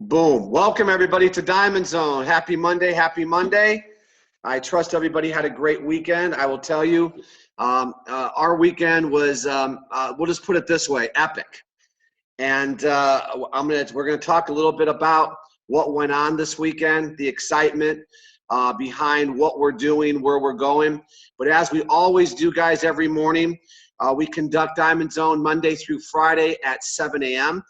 Boom. Welcome everybody to Diamond Zone. Happy Monday. Happy Monday. I trust everybody had a great weekend. I will tell you, our weekend was, we'll just put it this way, epic. And we're going to talk a little bit about what went on this weekend, the excitement behind what we're doing, where we're going. But as we always do, guys, every morning, we conduct Diamond Zone Monday through Friday at 7 a.m.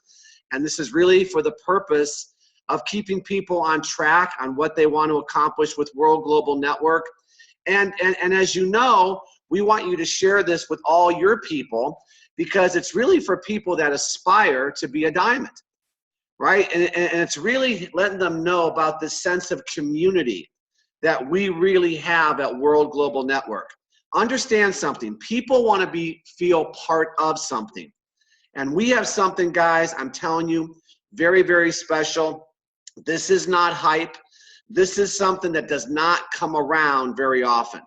And this is really for the purpose of keeping people on track on what they want to accomplish with World Global Network. And as you know, we want you to share this with all your people because it's really for people that aspire to be a diamond, right? And it's really letting them know about this sense of community that we really have at World Global Network. Understand something. People want to feel part of something. And we have something, guys, I'm telling you, very, very special. This is not hype. This is something that does not come around very often.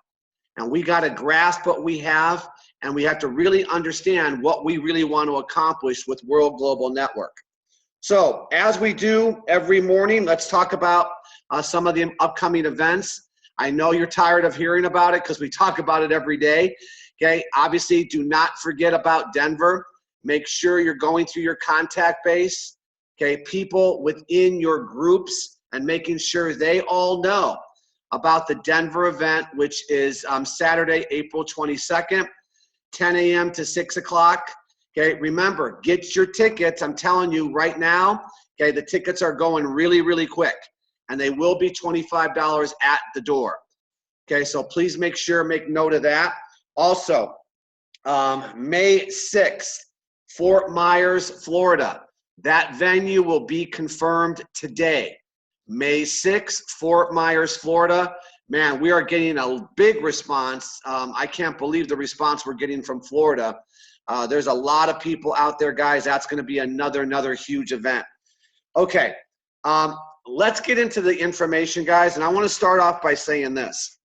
And we got to grasp what we have, and we have to really understand what we really want to accomplish with World Global Network. So as we do every morning, let's talk about some of the upcoming events. I know you're tired of hearing about it because we talk about it every day. Okay, obviously, do not forget about Denver. Make sure you're going through your contact base, okay, people within your groups, and making sure they all know about the Denver event, which is Saturday, April 22nd, 10 a.m. to 6 o'clock. Okay, remember, get your tickets. I'm telling you right now, okay, the tickets are going really, really quick, and they will be $25 at the door. Okay, so please make note of that. Also, May 6th, Fort Myers, Florida. That venue will be confirmed today. May 6th, Fort Myers, Florida. Man, we are getting a big response. I can't believe the response we're getting from Florida. There's a lot of people out there, guys. That's going to be another huge event. Okay, let's get into the information, guys. And I want to start off by saying this.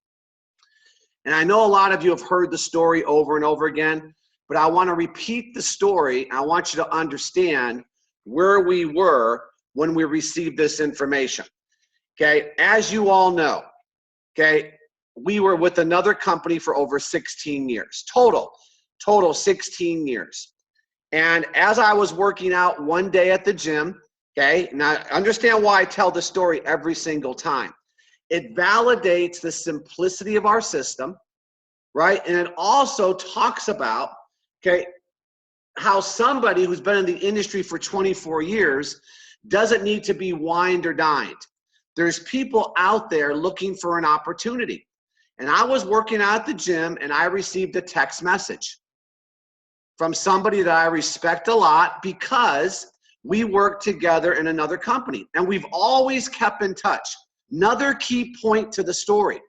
And I know a lot of you have heard the story over and over again, but I want to repeat the story. I want you to understand where we were when we received this information. Okay, as you all know, okay, we were with another company for over 16 years, total 16 years. And as I was working out one day at the gym, okay, now understand why I tell the story every single time. It validates the simplicity of our system, right? And it also talks about, okay, how somebody who's been in the industry for 24 years doesn't need to be wined or dined. There's people out there looking for an opportunity. And I was working out at the gym and I received a text message from somebody that I respect a lot because we work together in another company and we've always kept in touch. Another key point to the story.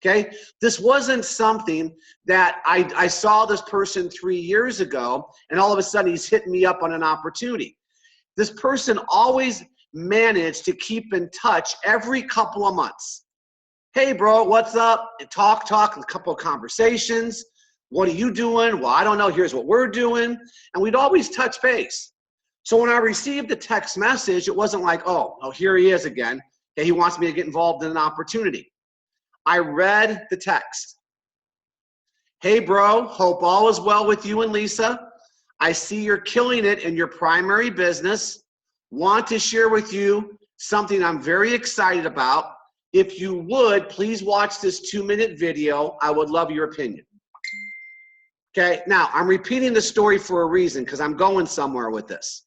Okay, this wasn't something that I saw this person 3 years ago and all of a sudden he's hitting me up on an opportunity. This person always managed to keep in touch every couple of months. Hey bro, what's up? Talk, a couple of conversations. What are you doing? Well, I don't know. Here's what we're doing. And we'd always touch base. So when I received the text message, it wasn't like, oh, here he is again. Okay, he wants me to get involved in an opportunity. I read the text. Hey bro, hope all is well with you and Lisa. I see you're killing it in your primary business. Want to share with you something I'm very excited about. If you would, please watch this 2-minute video. I would love your opinion. Okay, now I'm repeating the story for a reason because I'm going somewhere with this.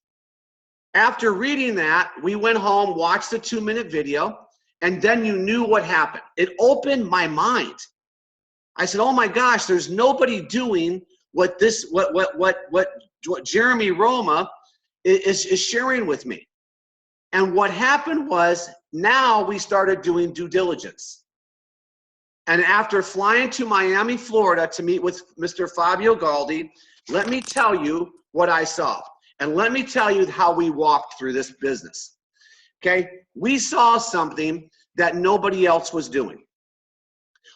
After reading that, we went home, watched the 2-minute video, and then you knew what happened. It opened my mind. I said, oh my gosh, there's nobody doing what Jeremy Roma is sharing with me. And what happened was now we started doing due diligence. And after flying to Miami, Florida to meet with Mr. Fabio Galdi, let me tell you what I saw. And let me tell you how we walked through this business. Okay, we saw something that nobody else was doing.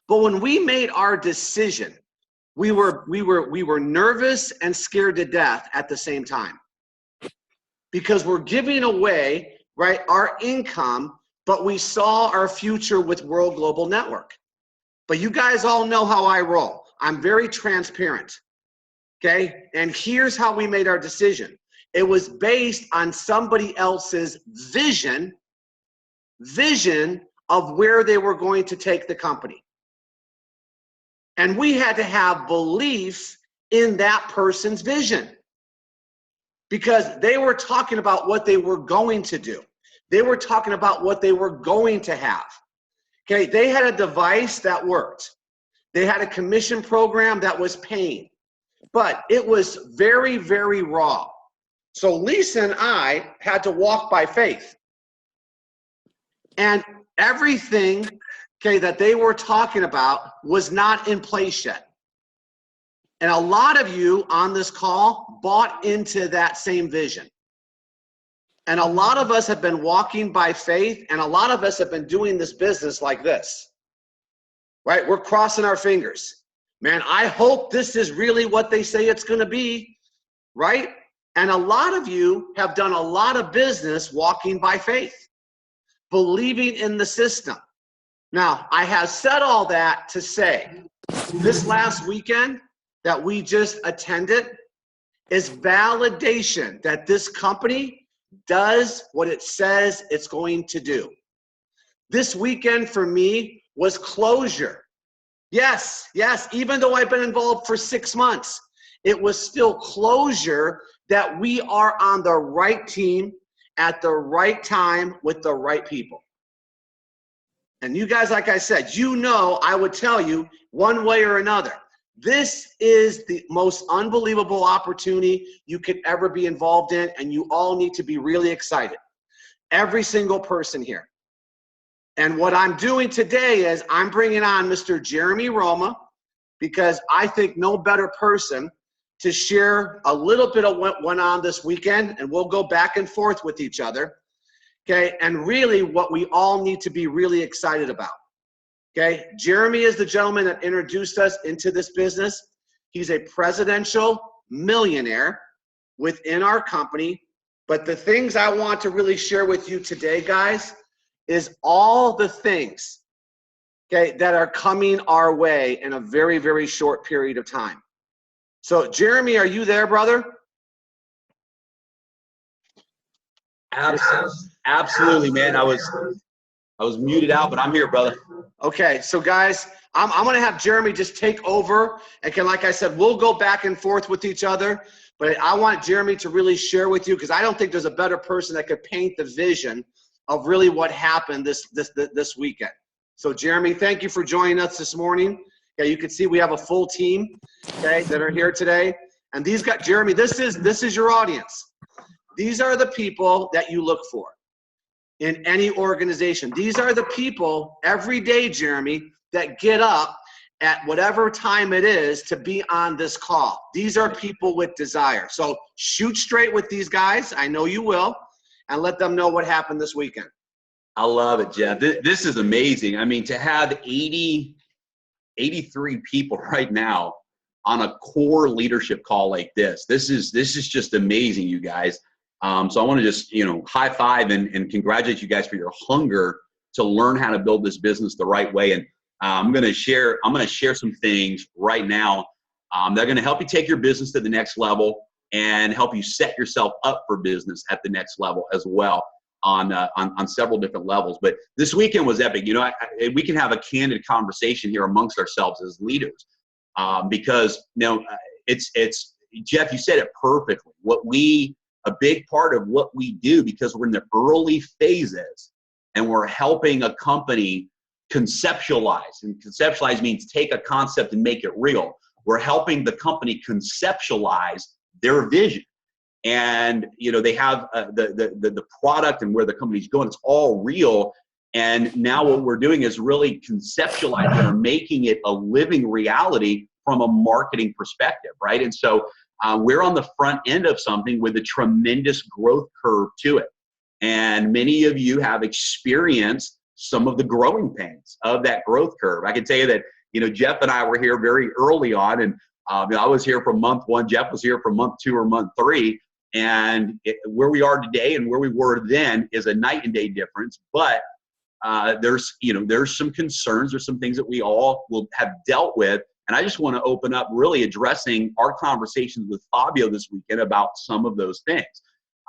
But when we made our decision, we were nervous and scared to death at the same time. Because we're giving away right, our income, but we saw our future with World Global Network. But you guys all know how I roll. I'm very transparent, okay? And here's how we made our decision. It was based on somebody else's vision of where they were going to take the company. And we had to have belief in that person's vision because they were talking about what they were going to do. They were talking about what they were going to have. Okay, they had a device that worked. They had a commission program that was paying, but it was very, very raw. So Lisa and I had to walk by faith. And everything, okay, that they were talking about was not in place yet. And a lot of you on this call bought into that same vision. And a lot of us have been walking by faith, and a lot of us have been doing this business like this, right? We're crossing our fingers. Man, I hope this is really what they say it's going to be, right? And a lot of you have done a lot of business walking by faith, believing in the system. Now, I have said all that to say this last weekend that we just attended is validation that this company does what it says it's going to do. This weekend for me was closure. Yes, even though I've been involved for 6 months, it was still closure that we are on the right team at the right time with the right people. And you guys, like I said, you know, I would tell you one way or another, this is the most unbelievable opportunity you could ever be involved in, and you all need to be really excited. Every single person here. And what I'm doing today is I'm bringing on Mr. Jeremy Roma because I think no better person to share a little bit of what went on this weekend, and we'll go back and forth with each other, okay? And really what we all need to be really excited about. Okay, Jeremy is the gentleman that introduced us into this business. He's a presidential millionaire within our company. But the things I want to really share with you today, guys, is all the things, okay, that are coming our way in a very, very short period of time. So, Jeremy, are you there, brother? Absolutely, man. I was muted out, but I'm here, brother. Okay, so guys, I'm going to have Jeremy just take over. And like I said, we'll go back and forth with each other. But I want Jeremy to really share with you because I don't think there's a better person that could paint the vision of really what happened this weekend. So, Jeremy, thank you for joining us this morning. Okay, you can see we have a full team, okay, that are here today. And these guys, Jeremy, this is your audience. These are the people that you look for in any organization. These are the people every day, Jeremy, that get up at whatever time it is to be on this call. These are people with desire. So shoot straight with these guys. I know you will, and let them know what happened this weekend. I love it, Jeff. This is amazing. I mean, to have 83 people right now on a core leadership call like this is just amazing, you guys. So I want to just, high five and congratulate you guys for your hunger to learn how to build this business the right way. And I'm going to share some things right now that are going to help you take your business to the next level and help you set yourself up for business at the next level as well on several different levels. But this weekend was epic. We can have a candid conversation here amongst ourselves as leaders because, it's Jeff, you said it perfectly. A big part of what we do, because we're in the early phases and we're helping a company conceptualize, and conceptualize means take a concept and make it real. We're helping the company conceptualize their vision. And, they have the product and where the company's going, it's all real. And now what we're doing is really conceptualizing or making it a living reality from a marketing perspective, right? And so we're on the front end of something with a tremendous growth curve to it. And many of you have experienced some of the growing pains of that growth curve. I can tell you that, Jeff and I were here very early on, and I was here from month 1. Jeff was here from month 2 or month 3. Where we are today and where we were then is a night and day difference. But there's some concerns. There's some things that we all will have dealt with. And I just want to open up really addressing our conversations with Fabio this weekend about some of those things.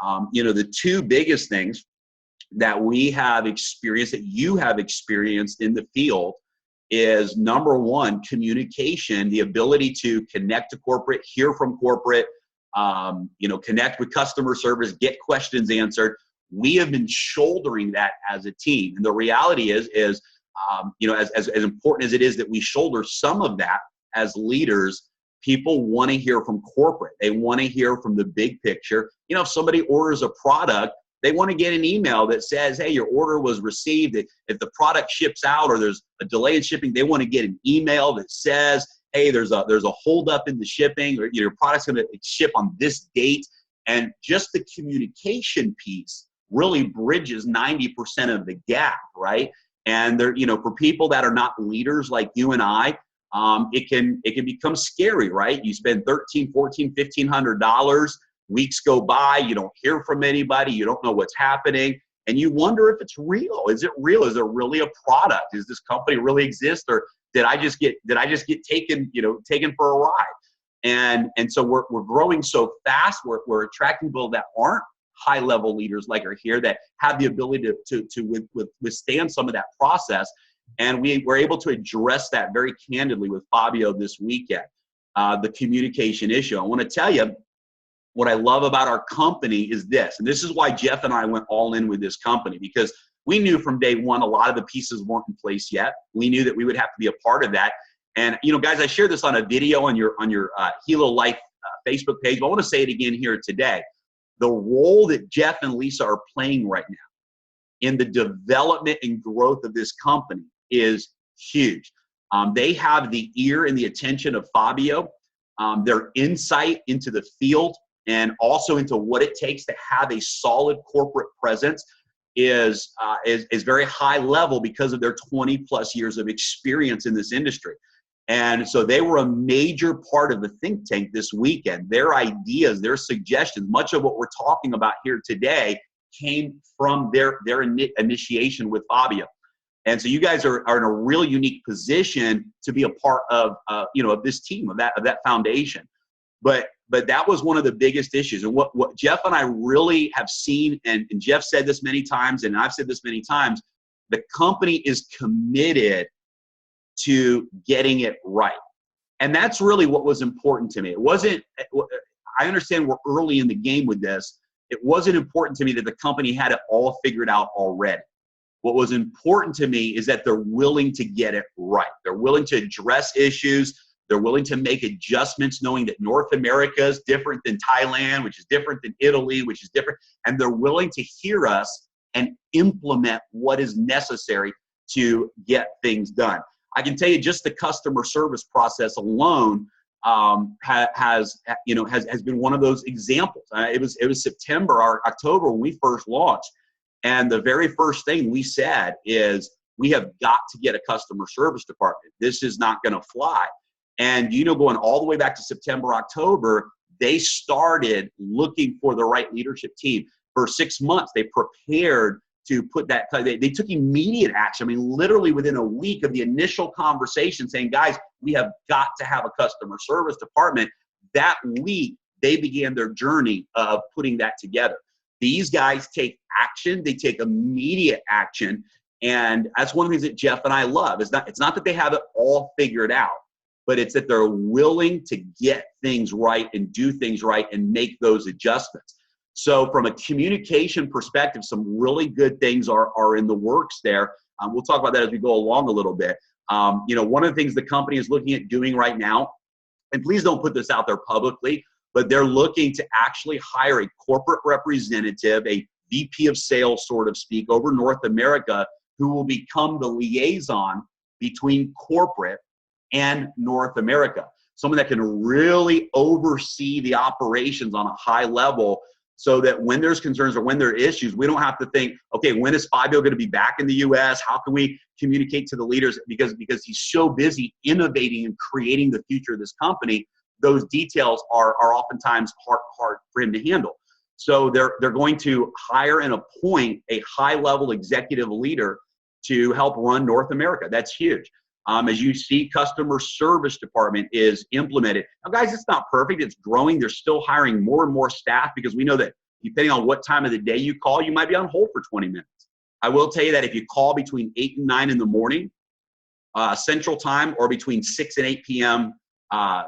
The two biggest things that we have experienced, that you have experienced in the field, is number one, communication, the ability to connect to corporate, hear from corporate, connect with customer service, get questions answered. We have been shouldering that as a team. And the reality is as important as it is that we shoulder some of that as leaders, people want to hear from corporate. They want to hear from the big picture. If somebody orders a product, they want to get an email that says, hey, your order was received. If the product ships out or there's a delay in shipping, they want to get an email that says, hey, there's a holdup in the shipping, or your product's going to ship on this date. And just the communication piece really bridges 90% of the gap, right? And there, for people that are not leaders like you and I, it can become scary, right? You spend $1,300, $1,400, $1,500. Weeks go by, you don't hear from anybody, you don't know what's happening, and you wonder if it's real. Is it real? Is there really a product? Does this company really exist, or did I just get taken for a ride? And so we're growing so fast. We're attracting people that aren't high level leaders like are here, that have the ability to withstand some of that process. And we were able to address that very candidly with Fabio this weekend, the communication issue. I want to tell you, what I love about our company is this, and this is why Jeff and I went all in with this company, because we knew from day one a lot of the pieces weren't in place yet. We knew that we would have to be a part of that. And guys, I shared this on a video on your Hilo Life Facebook page, but I want to say it again here today. The role that Jeff and Lisa are playing right now in the development and growth of this company is huge. They have the ear and the attention of Fabio. Their insight into the field and also into what it takes to have a solid corporate presence is very high level because of their 20 plus years of experience in this industry. And so they were a major part of the think tank this weekend. Their ideas, their suggestions, much of what we're talking about here today came from their initiation with Fabio. And so you guys are in a real unique position to be a part of this team, of that foundation. But that was one of the biggest issues. And what Jeff and I really have seen, and Jeff said this many times, and I've said this many times, the company is committed to getting it right. And that's really what was important to me. It wasn't, I understand we're early in the game with this. It wasn't important to me that the company had it all figured out already. What was important to me is that they're willing to get it right. They're willing to address issues. They're willing to make adjustments, knowing that North America is different than Thailand, which is different than Italy, which is different. And they're willing to hear us and implement what is necessary to get things done. I can tell you just the customer service process alone has been one of those examples. It was September or October when we first launched. And the very first thing we said is, we have got to get a customer service department. This is not going to fly. And, going all the way back to September, October, they started looking for the right leadership team. For 6 months, they prepared to put that, they took immediate action. I mean, literally within a week of the initial conversation saying, guys, we have got to have a customer service department. That week, they began their journey of putting that together. These guys take action. They take immediate action. And that's one of the things that Jeff and I love. It's not that they have it all figured out, but it's that they're willing to get things right and do things right and make those adjustments. So from a communication perspective, some really good things are in the works there. We'll talk about that as we go along a little bit. One of the things the company is looking at doing right now, and please don't put this out there publicly, but they're looking to actually hire a corporate representative, a VP of sales, sort of speak, over North America, who will become the liaison between corporate and North America. Someone that can really oversee the operations on a high level, so that when there's concerns or when there are issues, we don't have to think, okay, when is Fabio going to be back in the US? How can we communicate to the leaders? Because he's so busy innovating and creating the future of this company, those details are oftentimes hard for him to handle. So they're going to hire and appoint a high-level executive leader to help run North America. That's huge. As you see, customer service department is implemented. Now, guys, it's not perfect. It's growing. They're still hiring more and more staff because we know that depending on what time of the day you call, you might be on hold for 20 minutes. I will tell you that if you call between 8 and 9 in the morning, Central Time, or between 6 and 8 p.m.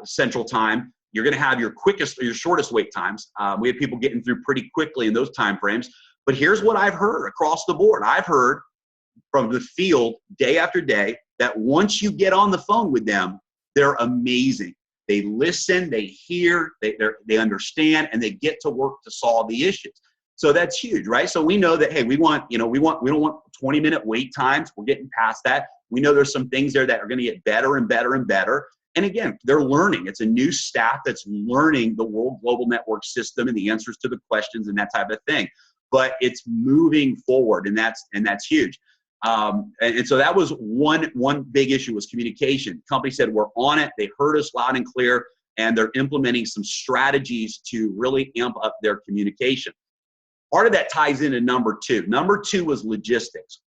Central Time, you're going to have your quickest or your shortest wait times. We have people getting through pretty quickly in those time frames. But here's what I've heard across the board. I've heard from the field day after day that once you get on the phone with them, they're amazing. They listen, they hear, they understand, and they get to work to solve the issues. So that's huge, right? So we know that, hey, we don't want 20-minute wait times. We're getting past that. We know there's some things there that are going to get better and better and better. And again, they're learning. It's a new staff that's learning the World Global Network system and the answers to the questions and that type of thing. But it's moving forward, and that's huge. And so that was one big issue, was communication. The company said, we're on it. They heard us loud and clear, and they're implementing some strategies to really amp up their communication. Part of that ties into number two. Number two was logistics.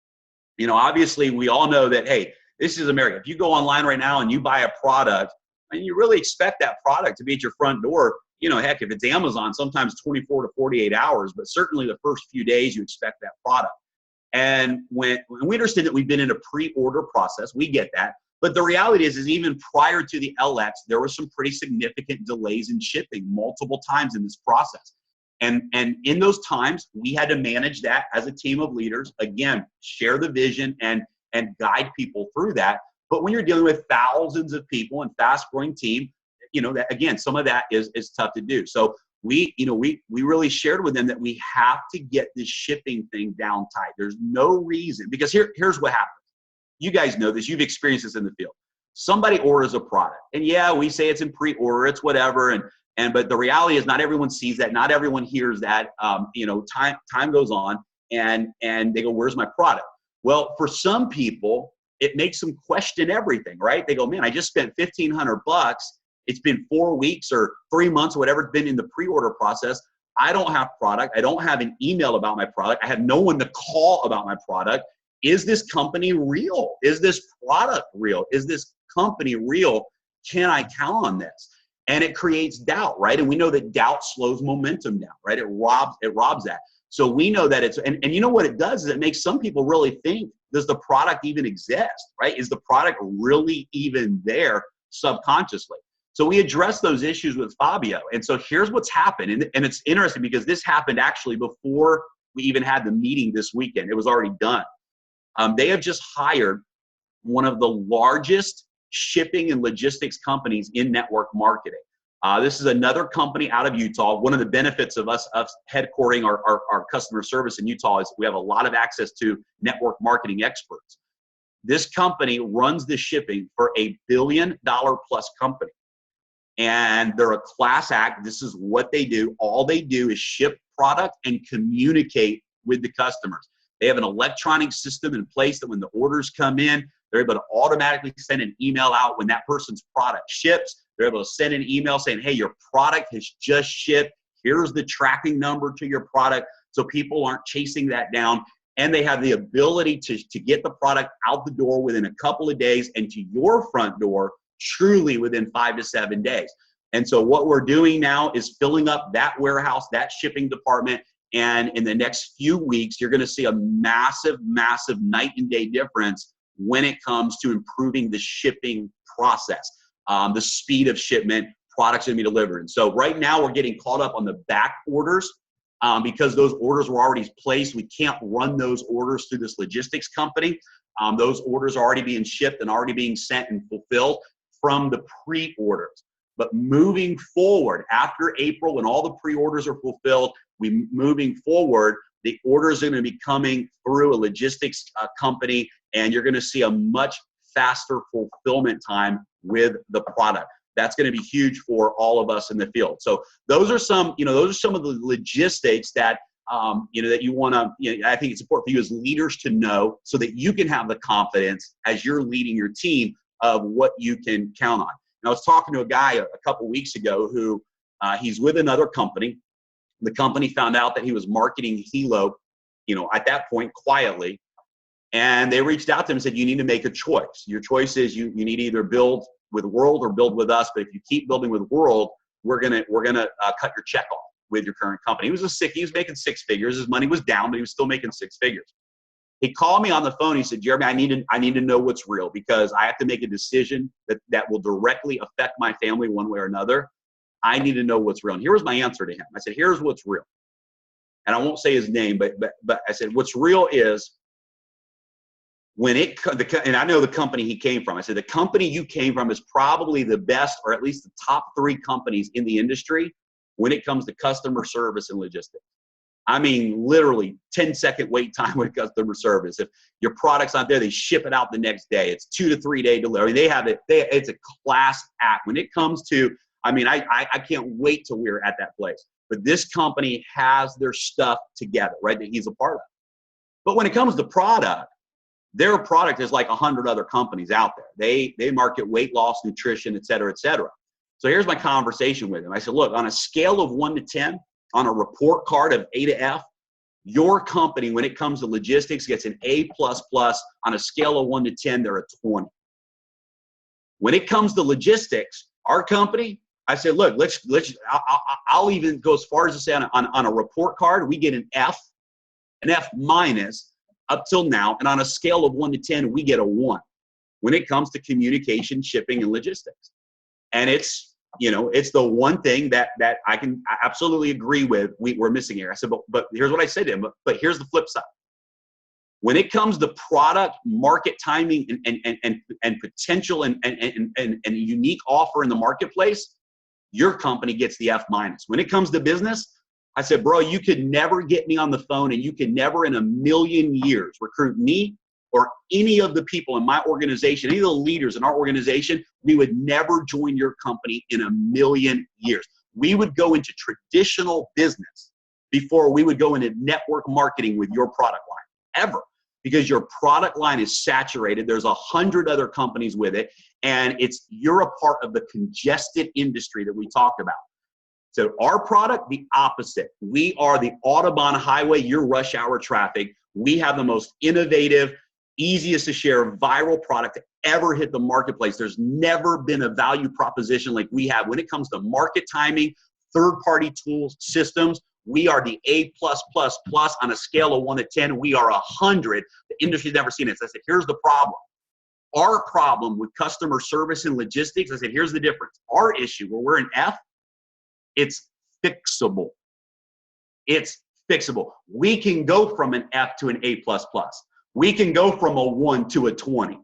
Obviously we all know that, hey, this is America. If you go online right now and you buy a product, and you really expect that product to be at your front door, heck, if it's Amazon, sometimes 24 to 48 hours, but certainly the first few days you expect that product. And when we understand that we've been in a pre-order process, we get that. But the reality is even prior to the LX, there were some pretty significant delays in shipping multiple times in this process. And in those times, we had to manage that as a team of leaders, again, share the vision and guide people through that. But when you're dealing with thousands of people and fast-growing team, that again, some of that is tough to do. So we really shared with them that we have to get this shipping thing down tight. There's no reason, because here's what happens. You guys know this. You've experienced this in the field. Somebody orders a product, and yeah, we say it's in pre-order, it's whatever, but the reality is not everyone sees that, not everyone hears that. Time goes on, and they go, "Where's my product?" Well, for some people, it makes them question everything, right? They go, "Man, I just spent $1,500. It's been 4 weeks or 3 months, whatever it's been in the pre-order process. I don't have product. I don't have an email about my product. I have no one to call about my product. Is this company real? Is this product real? Is this company real? Can I count on this?" And it creates doubt, right? And we know that doubt slows momentum down, right? It robs that. So we know that and you know what it does is it makes some people really think, does the product even exist, right? Is the product really even there subconsciously? So we addressed those issues with Fabio. And so here's what's happened. And it's interesting because this happened actually before we even had the meeting this weekend. It was already done. They have just hired one of the largest shipping and logistics companies in network marketing. This is another company out of Utah. One of the benefits of us headquartering our customer service in Utah is we have a lot of access to network marketing experts. This company runs the shipping for $1 billion plus company. And they're a class act. This is what they do. All they do is ship product and communicate with the customers. They have an electronic system in place that when the orders come in, they're able to automatically send an email out when that person's product ships. They're able to send an email saying, "Hey, your product has just shipped. Here's the tracking number to your product," so people aren't chasing that down. And they have the ability to get the product out the door within a couple of days and to your front door truly within 5 to 7 days. And so what we're doing now is filling up that warehouse, that shipping department. And in the next few weeks, you're going to see a massive, massive night and day difference when it comes to improving the shipping process, the speed of shipment, products going to be delivered. And so right now we're getting caught up on the back orders because those orders were already placed. We can't run those orders through this logistics company. Those orders are already being shipped and already being sent and fulfilled from the pre-orders. But moving forward, after April, when all the pre-orders are fulfilled, moving forward, the orders are going to be coming through a logistics company, and you're going to see a much faster fulfillment time with the product. That's going to be huge for all of us in the field. So those are some of the logistics that that you want to. I think it's important for you as leaders to know so that you can have the confidence as you're leading your team of what you can count on. And I was talking to a guy a couple weeks ago who he's with another company. The company found out that he was marketing Hilo, at that point quietly. And they reached out to him and said, you need to make a choice. Your choice is you need to either build with World or build with us. But if you keep building with World, we're gonna cut your check off with your current company. He was making six figures. His money was down, but he was still making six figures. He called me on the phone. He said, Jeremy, I need to know what's real, because I have to make a decision that will directly affect my family one way or another. I need to know what's real. And here was my answer to him. I said, here's what's real. And I won't say his name, but I said, what's real is and I know the company he came from. I said, the company you came from is probably the best, or at least the top 3 companies in the industry when it comes to customer service and logistics. I mean, literally 10-second wait time with customer service. If your product's not there, they ship it out the next day. It's 2 to 3 day delivery. They have it. It's a class act. When it comes to, I can't wait till we're at that place. But this company has their stuff together, right, that he's a part of. But when it comes to product, their product is like 100 other companies out there. They market weight loss, nutrition, et cetera, et cetera. So here's my conversation with him. I said, look, on a scale of 1 to 10, on a report card of A to F, your company, when it comes to logistics, gets an A++. On a scale of 1 to 10, they're a 20. When it comes to logistics, our company, I said, look, I'll even go as far as to say on a report card, we get an F minus up till now. And on a scale of 1 to 10, we get a 1 when it comes to communication, shipping, and logistics. And it's the one thing that I can absolutely agree with we're missing here. I said, but here's what I said to him, but here's the flip side. When it comes to product, market timing, and potential and a unique offer in the marketplace, your company gets the F minus. When it comes to business, I said, bro, you could never get me on the phone, and you could never in a million years recruit me or any of the people in my organization, any of the leaders in our organization. We would never join your company in a million years. We would go into traditional business before we would go into network marketing with your product line, ever. Because your product line is saturated. There's 100 other companies with it, and you're a part of the congested industry that we talk about. So our product, the opposite. We are the Autobahn highway, your rush hour traffic. We have the most innovative, easiest to share viral product to ever hit the marketplace. There's never been a value proposition like we have when it comes to market timing, third-party tools, systems. We are the A+++. On a scale of 1 to 10. We are 100. The industry's never seen it. So I said, here's the problem. Our problem with customer service and logistics, I said, here's the difference. Our issue, where we're an F, it's fixable. It's fixable. We can go from an F to an A++. We can go from a 1 to a 20.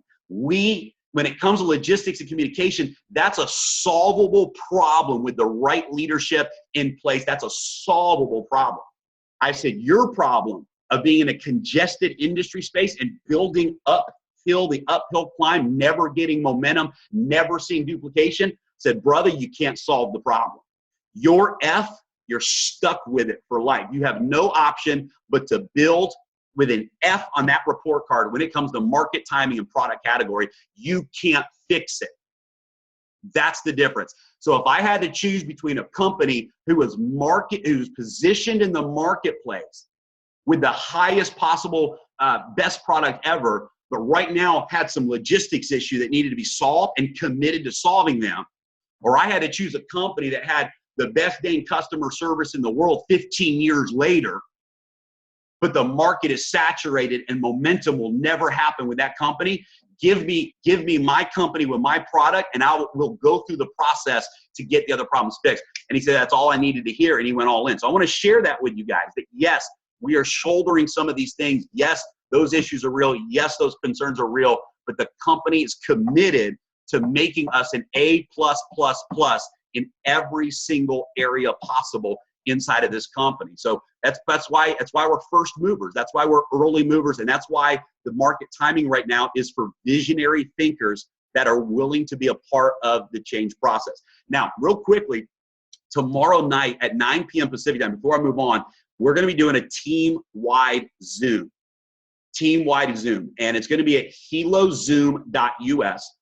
When it comes to logistics and communication, that's a solvable problem with the right leadership in place. That's a solvable problem. I said, your problem of being in a congested industry space and building uphill, the uphill climb, never getting momentum, never seeing duplication, said, brother, you can't solve the problem. Your F, you're stuck with it for life. You have no option but to build with an F on that report card. When it comes to market timing and product category, you can't fix it. That's the difference. So if I had to choose between a company who's positioned in the marketplace with the highest possible best product ever, but right now had some logistics issue that needed to be solved and committed to solving them, or I had to choose a company that had the best dang customer service in the world 15 years later, but the market is saturated and momentum will never happen with that company, give me my company with my product, and we'll go through the process to get the other problems fixed. And he said, that's all I needed to hear, and he went all in. So I want to share that with you guys, that yes, we are shouldering some of these things. Yes, those issues are real. Yes, those concerns are real, but the company is committed to making us an A+++ in every single area possible inside of this company. So that's why we're first movers. That's why we're early movers. And that's why the market timing right now is for visionary thinkers that are willing to be a part of the change process. Now, real quickly, tomorrow night at 9 p.m. Pacific time, before I move on, we're going to be doing a team-wide Zoom. Team-wide Zoom. And it's going to be at helozoom.us.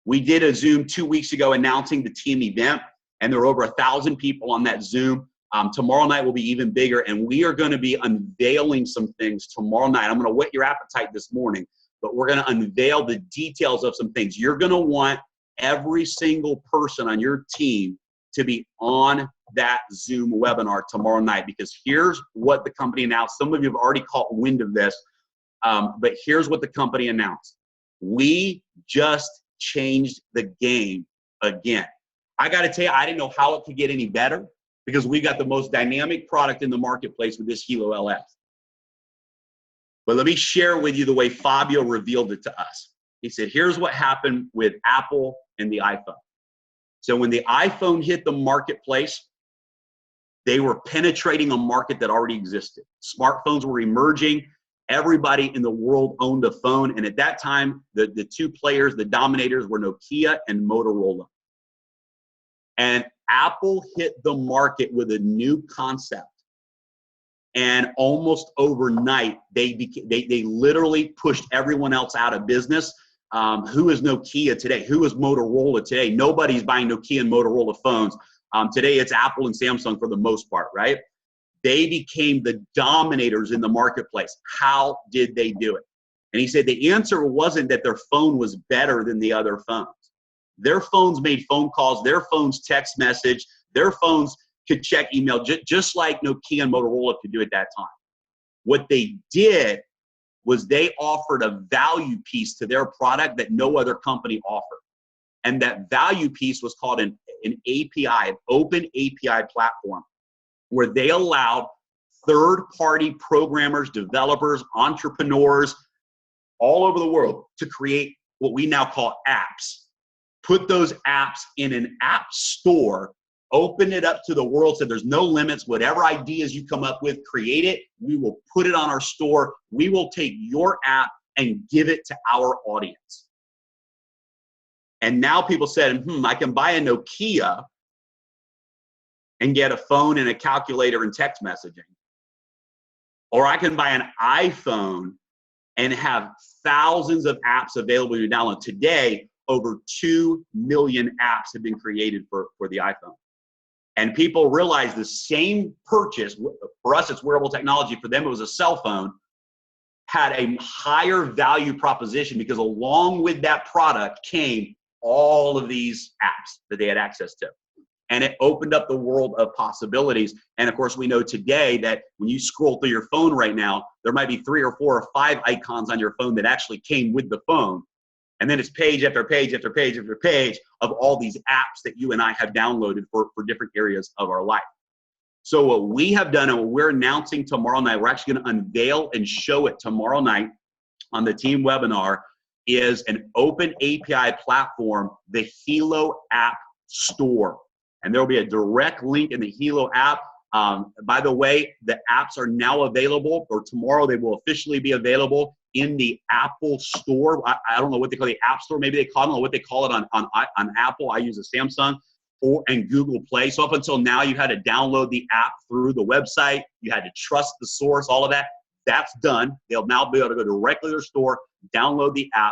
We did a Zoom 2 weeks ago announcing the team event, and there were over 1,000 people on that Zoom. Tomorrow night will be even bigger, and we are going to be unveiling some things tomorrow night. I'm going to whet your appetite this morning, but we're going to unveil the details of some things. You're going to want every single person on your team to be on that Zoom webinar tomorrow night, because here's what the company announced. Some of you have already caught wind of this, but here's what the company announced. We just changed the game again. I got to tell you, I didn't know how it could get any better, because we got the most dynamic product in the marketplace with this Hilo LS. But let me share with you the way Fabio revealed it to us. He said, here's what happened with Apple and the iPhone. So when the iPhone hit the marketplace, they were penetrating a market that already existed. Smartphones were emerging. Everybody in the world owned a phone. And at that time, the two players, the dominators, were Nokia and Motorola. And Apple hit the market with a new concept. And almost overnight, they literally pushed everyone else out of business. Who is Nokia today? Who is Motorola today? Nobody's buying Nokia and Motorola phones. Today, it's Apple and Samsung for the most part, right? They became the dominators in the marketplace. How did they do it? And he said the answer wasn't that their phone was better than the other phones. Their phones made phone calls. Their phones text message. Their phones could check email, just like Nokia and Motorola could do at that time. What they did was they offered a value piece to their product that no other company offered. And that value piece was called an API, an open API platform, where they allowed third-party programmers, developers, entrepreneurs all over the world to create what we now call apps. Put those apps in an app store, open it up to the world, so there's no limits. Whatever ideas you come up with, create it. We will put it on our store. We will take your app and give it to our audience. And now people said, I can buy a Nokia and get a phone and a calculator and text messaging. Or I can buy an iPhone and have thousands of apps available to download. Today, over 2 million apps have been created for the iPhone. And people realize the same purchase, for us it's wearable technology, for them it was a cell phone, had a higher value proposition, because along with that product came all of these apps that they had access to. And it opened up the world of possibilities. And of course, we know today that when you scroll through your phone right now, there might be 3 or 4 or 5 icons on your phone that actually came with the phone. And then it's page after page after page after page of all these apps that you and I have downloaded for different areas of our life. So what we have done and what we're announcing tomorrow night, we're actually going to unveil and show it tomorrow night on the team webinar, is an open API platform, the Hilo App Store. And there will be a direct link in the Hilo app. By the way, the apps are now available, or tomorrow they will officially be available in the Apple Store. I don't know what they call the App Store. Maybe they call it, I don't know what they call it on Apple. I use a Samsung, and Google Play. So up until now, you had to download the app through the website. You had to trust the source, all of that. That's done. They'll now be able to go directly to their store, download the apps,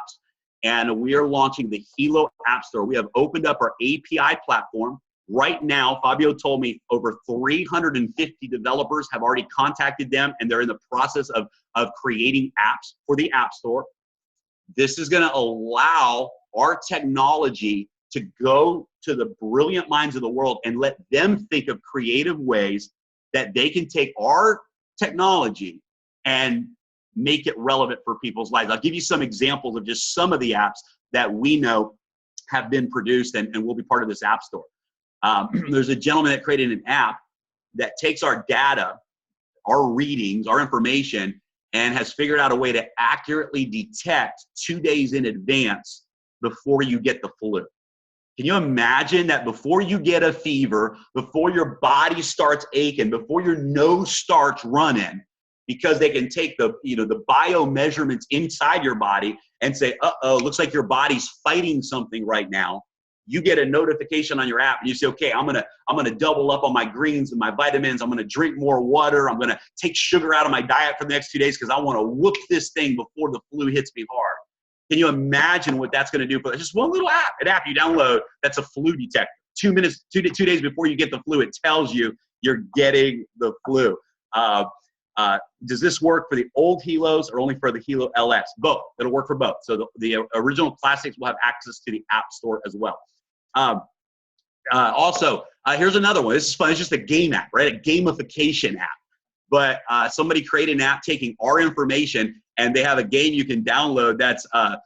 and we are launching the Hilo App Store. We have opened up our API platform. Right now, Fabio told me over 350 developers have already contacted them, and they're in the process of creating apps for the App Store. This is going to allow our technology to go to the brilliant minds of the world and let them think of creative ways that they can take our technology and make it relevant for people's lives. I'll give you some examples of just some of the apps that we know have been produced and will be part of this App Store. There's a gentleman that created an app that takes our data, our readings, our information, and has figured out a way to accurately detect 2 days in advance before you get the flu. Can you imagine that before you get a fever, before your body starts aching, before your nose starts running, because they can take the bio measurements inside your body and say, uh-oh, looks like your body's fighting something right now. You get a notification on your app and you say, okay, I'm gonna double up on my greens and my vitamins. I'm gonna drink more water. I'm gonna take sugar out of my diet for the next 2 days because I want to whoop this thing before the flu hits me hard. Can you imagine what that's gonna do for just one little app? An app you download that's a flu detector. 2 days before you get the flu, it tells you you're getting the flu. Does this work for the old Helos or only for the Helo LX? Both. It'll work for both. So the original classics will have access to the App Store as well. Also, here's another one. This is fun. It's just a game app, right? A gamification app. But somebody created an app taking our information, and they have a game you can download that's a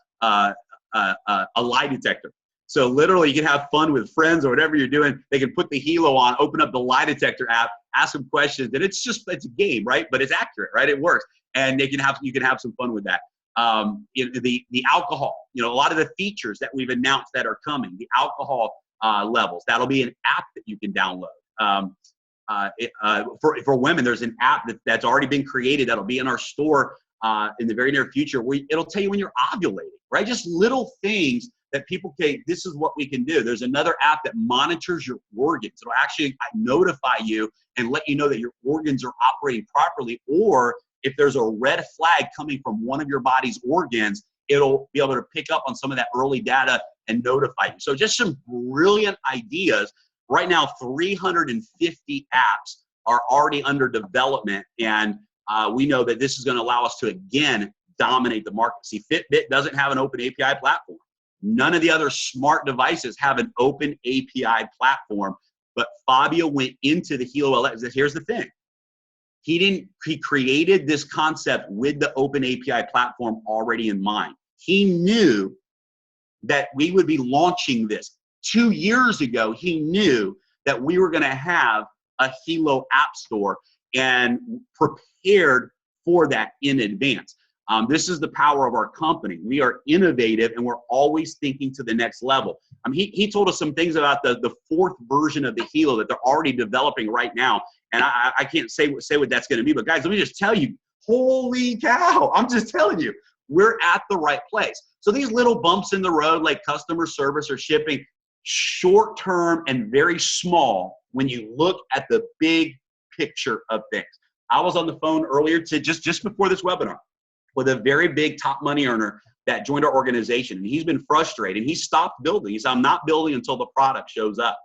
lie detector. So literally, you can have fun with friends or whatever you're doing. They can put the Helo on, open up the lie detector app, ask them questions, and it's a game, right? But it's accurate, right? It works, and you can have some fun with that. The alcohol, a lot of the features that we've announced that are coming, the alcohol levels, that'll be an app that you can download. For women, there's an app that's already been created that'll be in our store in the very near future, where it'll tell you when you're ovulating, right? Just little things that people say, this is what we can do. There's another app that monitors your organs. It'll actually notify you and let you know that your organs are operating properly, or if there's a red flag coming from one of your body's organs, it'll be able to pick up on some of that early data and notify you. So just some brilliant ideas. Right now, 350 apps are already under development, and we know that this is going to allow us to, again, dominate the market. See, Fitbit doesn't have an open API platform. None of the other smart devices have an open API platform, but Fabio went into the Helo LX. Here's the thing. He created this concept with the open API platform already in mind. He knew that we would be launching this. 2 years ago, he knew that we were going to have a Helo app store and prepared for that in advance. This is the power of our company. We are innovative, and we're always thinking to the next level. He told us some things about the fourth version of the Helo that they're already developing right now, and I can't say what that's going to be. But guys, let me just tell you, holy cow, I'm just telling you, we're at the right place. So these little bumps in the road, like customer service or shipping, short-term and very small when you look at the big picture of things. I was on the phone earlier just before this webinar with a very big top money earner that joined our organization, and he's been frustrated. He stopped building. He said, I'm not building until the product shows up.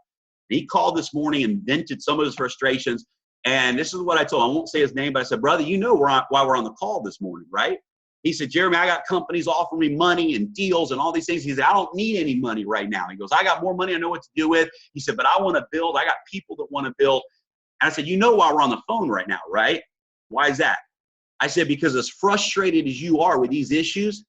He called this morning and vented some of his frustrations, and this is what I told him. I won't say his name, but I said, brother, you know why we're on the call this morning, right? He said, Jeremy, I got companies offering me money and deals and all these things. He said, I don't need any money right now. He goes, I got more money I know what to do with. He said, but I want to build. I got people that want to build. And I said, you know why we're on the phone right now, right? Why is that? I said, because as frustrated as you are with these issues,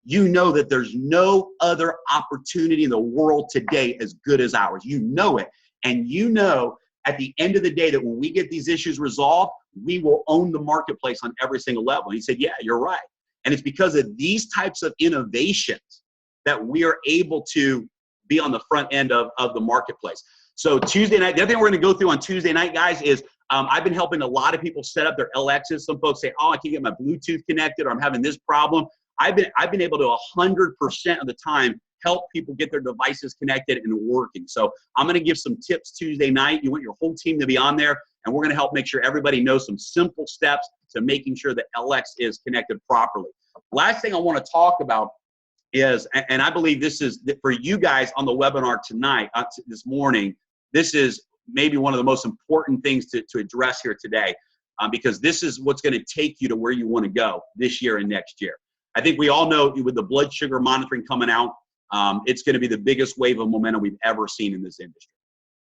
you know that there's no other opportunity in the world today as good as ours. You know it. And you know at the end of the day that when we get these issues resolved, we will own the marketplace on every single level. And he said, yeah, you're right. And it's because of these types of innovations that we are able to be on the front end of the marketplace. So Tuesday night, the other thing we're going to go through on Tuesday night, guys, is I've been helping a lot of people set up their LXs. Some folks say, oh, I can't get my Bluetooth connected, or I'm having this problem. I've been able to 100% of the time help people get their devices connected and working. So I'm going to give some tips Tuesday night. You want your whole team to be on there, and we're going to help make sure everybody knows some simple steps to making sure that LX is connected properly. Last thing I want to talk about is, and I believe this is for you guys on the webinar tonight, this morning, this is maybe one of the most important things to address here today, because this is what's going to take you to where you want to go this year and next year. I think we all know with the blood sugar monitoring coming out, it's going to be the biggest wave of momentum we've ever seen in this industry.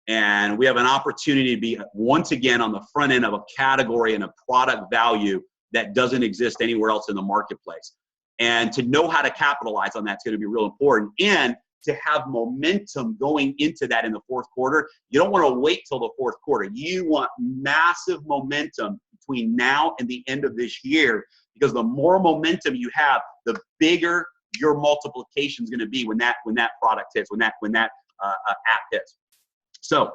And we have an opportunity to be, once again, on the front end of a category and a product value that doesn't exist anywhere else in the marketplace. And to know how to capitalize on that's going to be real important. And to have momentum going into that in the fourth quarter. You don't want to wait till the fourth quarter. You want massive momentum between now and the end of this year, because the more momentum you have, the bigger your multiplication is going to be when that product hits, when that app hits. So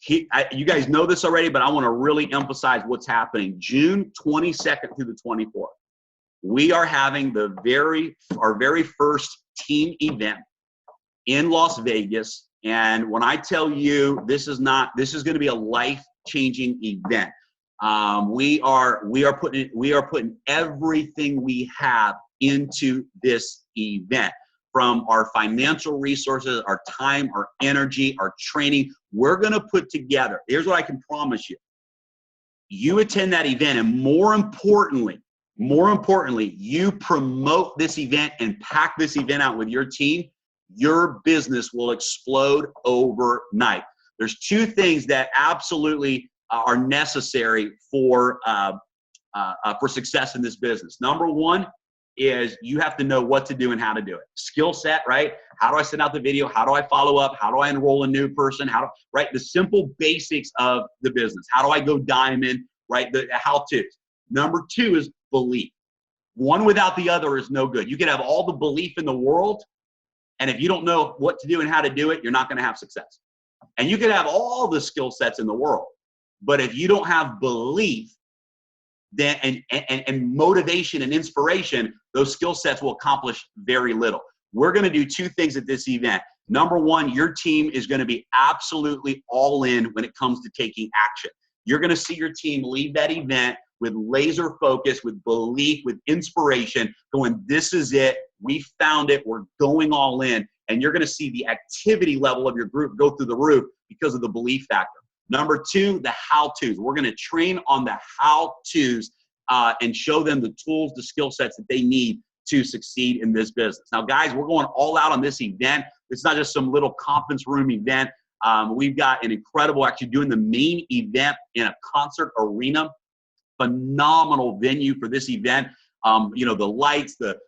you guys know this already, but I want to really emphasize what's happening. June 22nd through the 24th, we are having our very first team event in Las Vegas. And when I tell you this is going to be a life-changing event. We are putting everything we have into this event. from our financial resources, our time, our energy, our training. We're going to put together, here's what I can promise you. You attend that event, and more importantly, you promote this event and pack this event out with your team, your business will explode overnight. There's two things that absolutely are necessary for success in this business. Number one is you have to know what to do and how to do it. Skill set, right? How do I send out the video? How do I follow up? How do I enroll a new person? Right? The simple basics of the business. How do I go diamond, right? The how-tos. Number two is belief. One without the other is no good. You can have all the belief in the world, and if you don't know what to do and how to do it, you're not going to have success. And you can have all the skill sets in the world, but if you don't have belief, then and motivation and inspiration, those skill sets will accomplish very little. We're going to do two things at this event. Number one, your team is going to be absolutely all in when it comes to taking action. You're going to see your team leave that event with laser focus, with belief, with inspiration, going, this is it. We found it. We're going all in. And you're going to see the activity level of your group go through the roof because of the belief factor. Number two, the how-tos. We're going to train on the how-tos and show them the tools, the skill sets that they need to succeed in this business. Now, guys, we're going all out on this event. It's not just some little conference room event. We've got an incredible, actually doing the main event in a concert arena. Phenomenal venue for this event. You know, the lights, the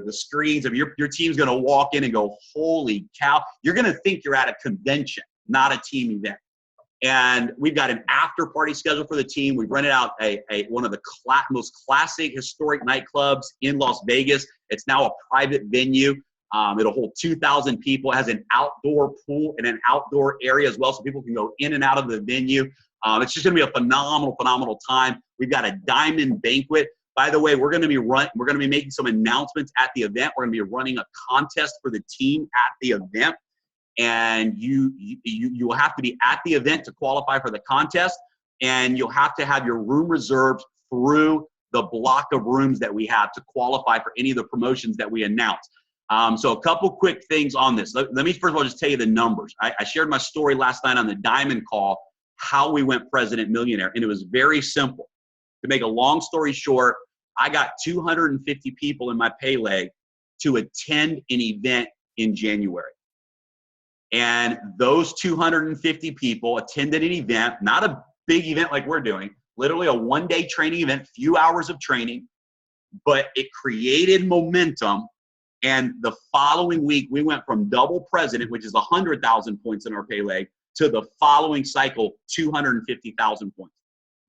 screens of your team's going to walk in and go, holy cow. You're going to think you're at a convention, not a team event. And we've got an after party scheduled for the team. We've rented out one of the most classic historic nightclubs in Las Vegas. It's now a private venue. It'll hold 2,000 people. It has an outdoor pool and an outdoor area as well, so people can go in and out of the venue. It's just going to be a phenomenal time. We've got a diamond banquet. By the way, we're going to be making some announcements at the event. We're going to be running a contest for the team at the event. And you will have to be at the event to qualify for the contest, and you'll have to have your room reserved through the block of rooms that we have to qualify for any of the promotions that we announce. So a couple quick things on this. Let me first of all just tell you the numbers. I shared my story last night on the Diamond Call, how we went President Millionaire, and it was very simple. To make a long story short, I got 250 people in my pay leg to attend an event in January. And those 250 people attended an event, not a big event like we're doing, literally a one-day training event, few hours of training, but it created momentum. And the following week, we went from double president, which is 100,000 points in our pay leg, to the following cycle, 250,000 points.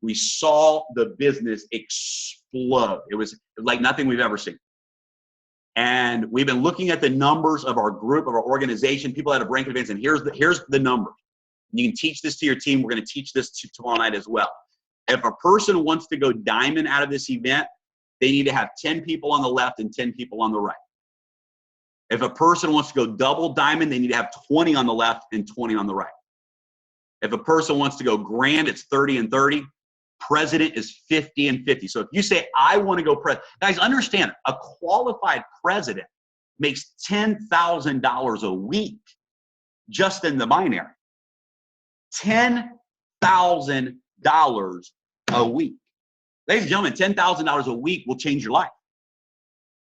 We saw the business explode. It was like nothing we've ever seen. And we've been looking at the numbers of our group, of our organization, people that have ranked events, and here's the numbers. You can teach this to your team. We're going to teach this tomorrow night as well. If a person wants to go diamond out of this event, they need to have 10 people on the left and 10 people on the right. If a person wants to go double diamond, they need to have 20 on the left and 20 on the right. If a person wants to go grand, it's 30 and 30. President is 50 and 50. So if you say, I want to go president, guys, understand, a qualified president makes $10,000 a week just in the binary. $10,000 a week. Ladies and gentlemen, $10,000 a week will change your life.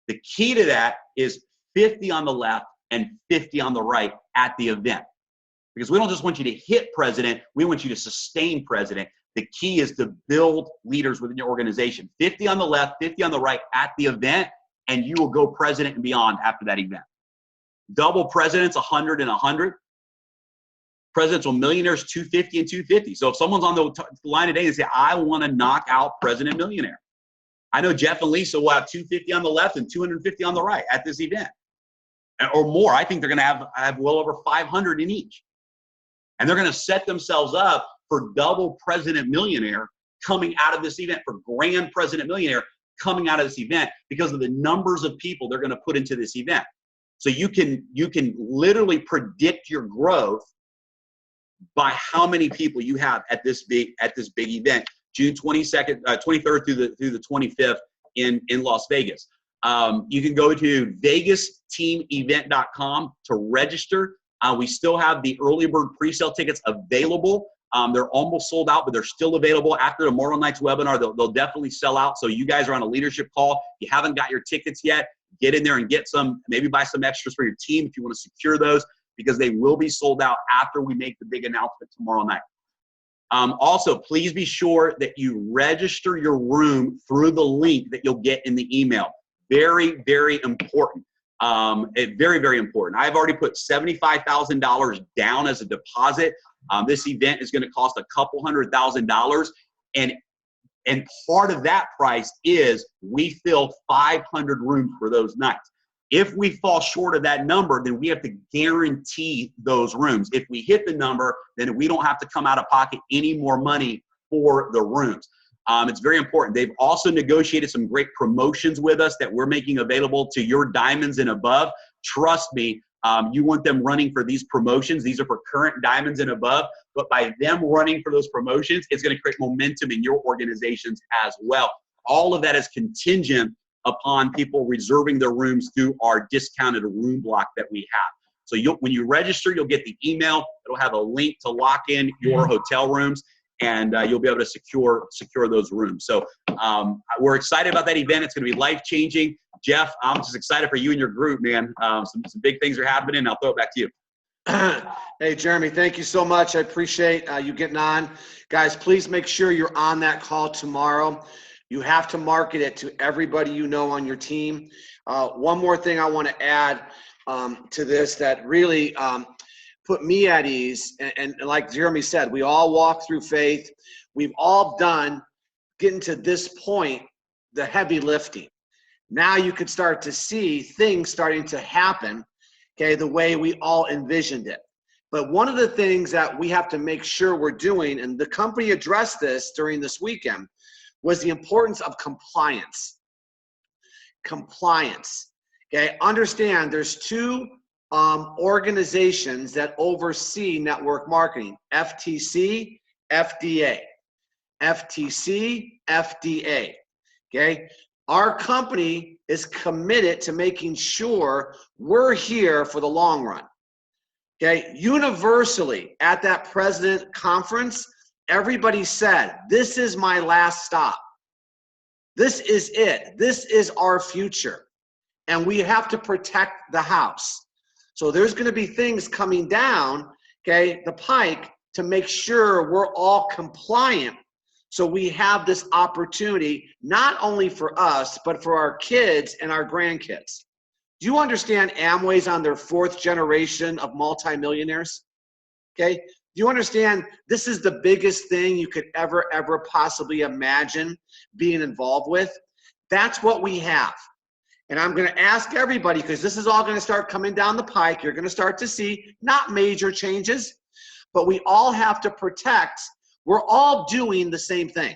The key to that is 50 on the left and 50 on the right at the event. Because we don't just want you to hit president, we want you to sustain president. The key is to build leaders within your organization. 50 on the left, 50 on the right at the event, and you will go president and beyond after that event. Double presidents, 100 and 100. Presidential millionaires, 250 and 250. So if someone's on the line today and say, I want to knock out President Millionaire. I know Jeff and Lisa will have 250 on the left and 250 on the right at this event. Or more. I think they're going to have well over 500 in each. And they're going to set themselves up for double President Millionaire coming out of this event, for Grand President Millionaire coming out of this event, because of the numbers of people they're going to put into this event. So you can literally predict your growth by how many people you have at this big event, June 23rd through the 25th in Las Vegas. You can go to vegasteamevent.com to register. We still have the early bird pre-sale tickets available. They're almost sold out, but they're still available. After tomorrow night's webinar, they'll definitely sell out. So you guys are on a leadership call. You haven't got your tickets yet, get in there and get some, maybe buy some extras for your team if you want to secure those, because they will be sold out after we make the big announcement tomorrow night. Also, please be sure that you register your room through the link that you'll get in the email. Very, very important. Very, very important. I've already put $75,000 down as a deposit. This event is going to cost a couple $100,000, and part of that price is we fill 500 rooms for those nights. If we fall short of that number, then we have to guarantee those rooms. If we hit the number, then we don't have to come out of pocket any more money for the rooms. It's very important. They've also negotiated some great promotions with us that we're making available to your diamonds and above. Trust me, you want them running for these promotions. These are for current diamonds and above, but by them running for those promotions, it's going to create momentum in your organizations as well. All of that is contingent upon people reserving their rooms through our discounted room block that we have. So when you register, you'll get the email. It'll have a link to lock in your hotel rooms, and you'll be able to secure those rooms. So we're excited about that event. It's going to be life-changing. Jeff, I'm just excited for you and your group, man. Some big things are happening. I'll throw it back to you. Hey, Jeremy, thank you so much. I appreciate you getting on. Guys, please make sure you're on that call tomorrow. You have to market it to everybody you know on your team. One more thing I want to add to this that really put me at ease, and like Jeremy said, we all walk through faith. We've all done, getting to this point, the heavy lifting. Now you could start to see things starting to happen, okay, the way we all envisioned it. But one of the things that we have to make sure we're doing, and the company addressed this during this weekend, was the importance of compliance. Compliance, okay? Understand there's two organizations that oversee network marketing, FTC, FDA. FTC, FDA, okay? Our company is committed to making sure we're here for the long run, okay? Universally, at that president conference, everybody said, this is my last stop. This is it. This is our future. And we have to protect the house. So there's going to be things coming down, okay, the pike to make sure we're all compliant. So we have this opportunity, not only for us, but for our kids and our grandkids. Do you understand Amway's on their 4th generation of multimillionaires? Okay. Do you understand this is the biggest thing you could ever possibly imagine being involved with? That's what we have. And I'm going to ask everybody, because this is all going to start coming down the pike. You're going to start to see not major changes, but we all have to protect. We're all doing the same thing.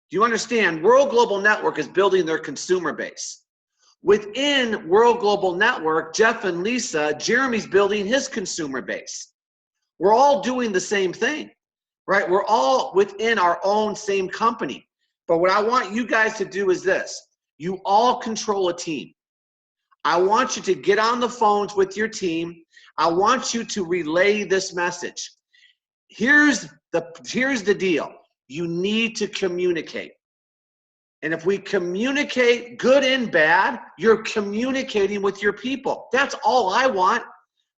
Do you understand? World Global Network is building their consumer base. Within World Global Network, Jeff and Lisa, Jeremy's building his consumer base. We're all doing the same thing, right? We're all within our own same company. But what I want you guys to do is this. You all control a team. I want you to get on the phones with your team. I want you to relay this message. Here's the deal. You need to communicate. And if we communicate good and bad, you're communicating with your people. That's all I want.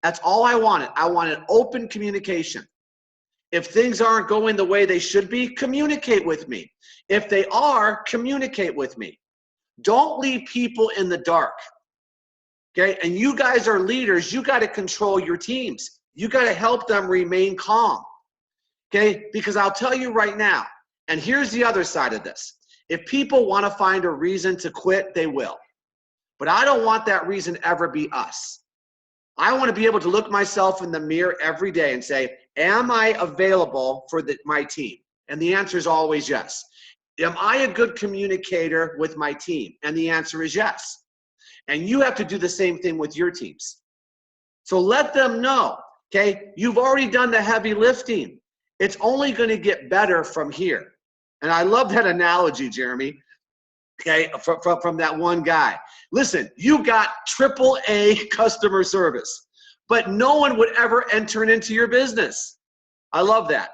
That's all I wanted. I wanted open communication. If things aren't going the way they should be, communicate with me. If they are, communicate with me. Don't leave people in the dark. Okay? And you guys are leaders. You got to control your teams. You got to help them remain calm. Okay? Because I'll tell you right now, and here's the other side of this. If people want to find a reason to quit, they will. But I don't want that reason ever be us. I want to be able to look myself in the mirror every day and say, am I available for my team? And the answer is always yes. Am I a good communicator with my team? And the answer is yes. And you have to do the same thing with your teams. So let them know, okay, you've already done the heavy lifting. It's only going to get better from here. And I love that analogy, Jeremy. okay, from that one guy. Listen, you got AAA customer service, but no one would ever enter it into your business. I love that.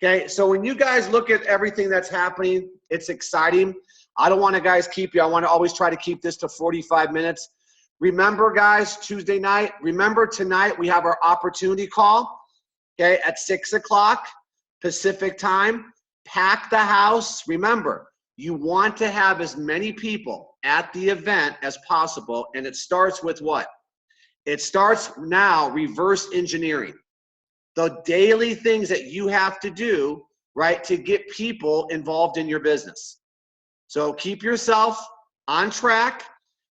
Okay, so when you guys look at everything that's happening, it's exciting. I don't want to, guys, keep you. I want to always try to keep this to 45 minutes. Remember, guys, Tuesday night, remember tonight we have our opportunity call, okay, at 6 o'clock Pacific time. Pack the house. Remember, you want to have as many people at the event as possible, and it starts with what? It starts now reverse engineering. The daily things that you have to do, right, to get people involved in your business. So keep yourself on track.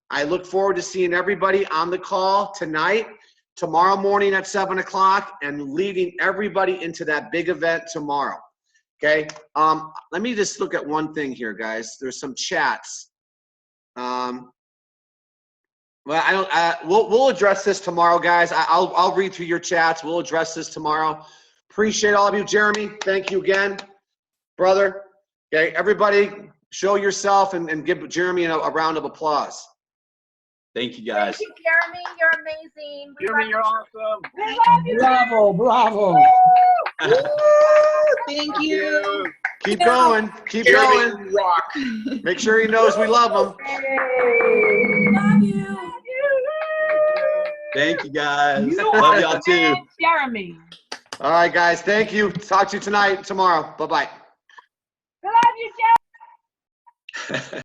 I look forward to seeing everybody on the call tonight, tomorrow morning at 7 o'clock, and leading everybody into that big event tomorrow. Okay, let me just look at one thing here, guys. There's some chats. Well, I don't. We'll address this tomorrow, guys. I'll read through your chats. We'll address this tomorrow. Appreciate all of you, Jeremy. Thank you again, brother. Okay, everybody, show yourself and give Jeremy a round of applause. Thank you, guys. Thank you, Jeremy. You're amazing. Jeremy, you're awesome. We love you. Bravo, bravo. Woo! Thank you. Keep going. Keep Jeremy, going. you rock. Make sure he knows we love him. Love you. Thank you, guys. Love y'all too. Jeremy. All right, guys. Thank you. Talk to you tonight, tomorrow. Bye-bye. Love you, Jeremy.